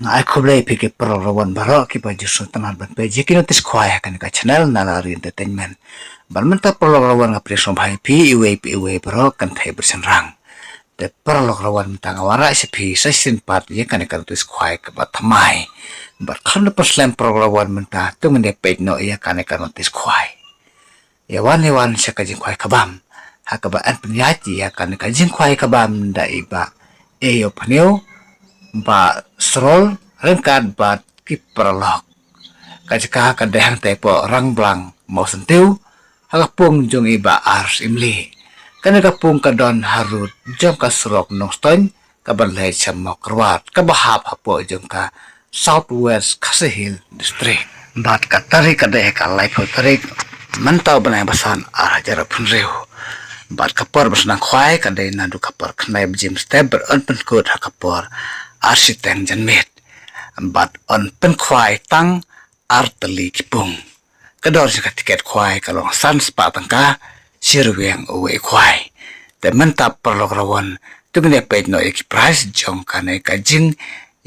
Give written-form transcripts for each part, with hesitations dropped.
Ngai kublai pikir perlawan baru kita justru tenar ban peji kini tis kuai kan ka channel Nalari Entertainment. Ban menta perlawan ngapri sombai pi iwe baru kan thai bersenrang. De perlawan menta ngawara sepi sesin pat ye kan tis kuai ke bat thamai. Bar kan perslam perlawan menta tu mende pej no ya kan tis kuai. Ya wan sekajing kuai kabam. Hakaba an penyaji ya kan kajing kuai kabam da iba. Yo paneu ba srol rengkat bat kipralok kajka kadehang tepo rang blang mau sentiu hagapung jong iba ars imli kana kapung kadon harut jong ka srok noston kabalai chamok krwat kabahap hapo jong ka southwest kasehil district bat katari kadeh ka life tarik mantau banai basan arajar punreu bat kapor basna khwai kadai nadu kapor khnai jim step ber on pen kod hakapor arsiteng janmet bat on pen khwai tang arteli kipung kador sika tiket khwai kalong sans pa tangka sirweng uwe khwai te mentap perlok rawon tugne pej no ek price jong kane kajing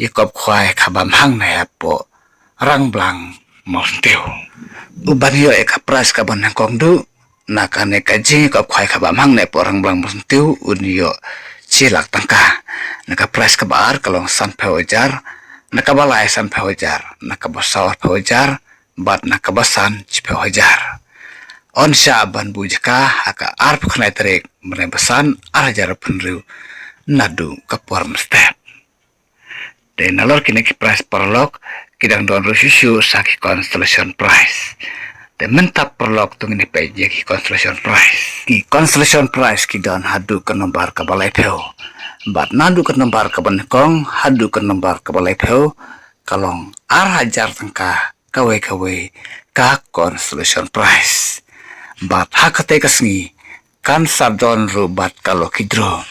ikop khwai khabam hang na apo rang blang mosteu uban yo ek price kabon kong du nakane kajing ikop khwai khabam hang na apo rang blang mosteu unyo cilak tangka naka price kabar kalong san pewajar nakabalai san pewajar nakabasawar pewajar bat nakabasan pewajar on sya ban bujaka aka arp khnai trek merebasan arajar punru nadu kapor step de nalor kini ki price perlok kidang don rususu saki constellation price de mentap perlok tungini peje ki constellation price ki don hadu ke nombar kabalai peu bat nadu ke nombar kabanekong hadu ke nombar kabalai peu kalong hajar tengka kawe ka constellation price bat hakate kasngi kan sardon ru bat kalau kidro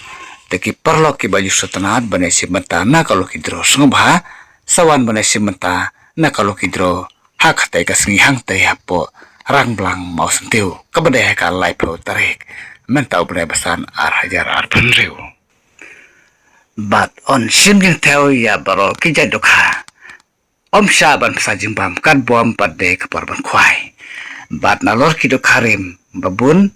teki perlok ki baju sutanat banesi menta na kalau kidro sungba sawan banesi menta na kalau kidro hakate kasngi hang te hapo rang blang mau sentiu kabadeh ka lai peu tarik mentau bane basan hajar punreu bat on simjing teo ya baro kijai dokha om syaban sajing bam kan bom pada keporban kwai bat nalor ki dokharim babun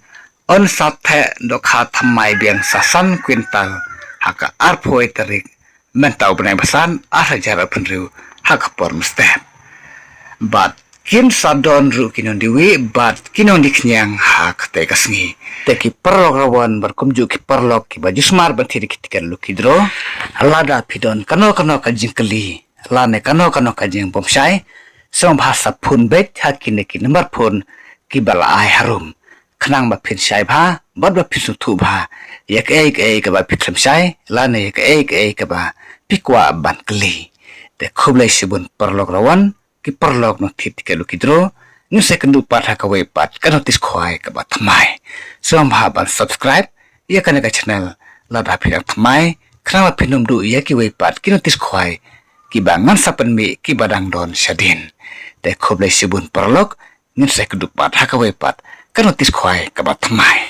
on sathe dokha thamai biang sasan kwintal haka arphoi tarik mentau bane basan hajar punreu hakapor mustep bat kin sadon ru kinon diwi bat kinon diknyang hak te kasngi teki perlok rawan berkumju ki perlok ki baju smar bertiri kitikan lukidro lada pidon kano kajing keli lane kano kajing pomsai song bahasa pun bet hakine ki nomor pun ki bala ai harum khnang ba phin sai bha bat ba phin thu bha yak ei ka ba phitram sai lane yak ei ka ba pikwa ban keli te khublai sibun perlok rawan ki perlok no thit ke lukidro nu sekundu pat hakawe pat kan notis khwai ka ba thamai som ban subscribe ya kan ka channel lada phirak thamai khna phinum du ya ki we pat ki notis khwai ki bangan sapen mi ki badang don sadin te khoblai sibun perlok nu sekundu pat hakawe pat kan notis khwai ka ba thamai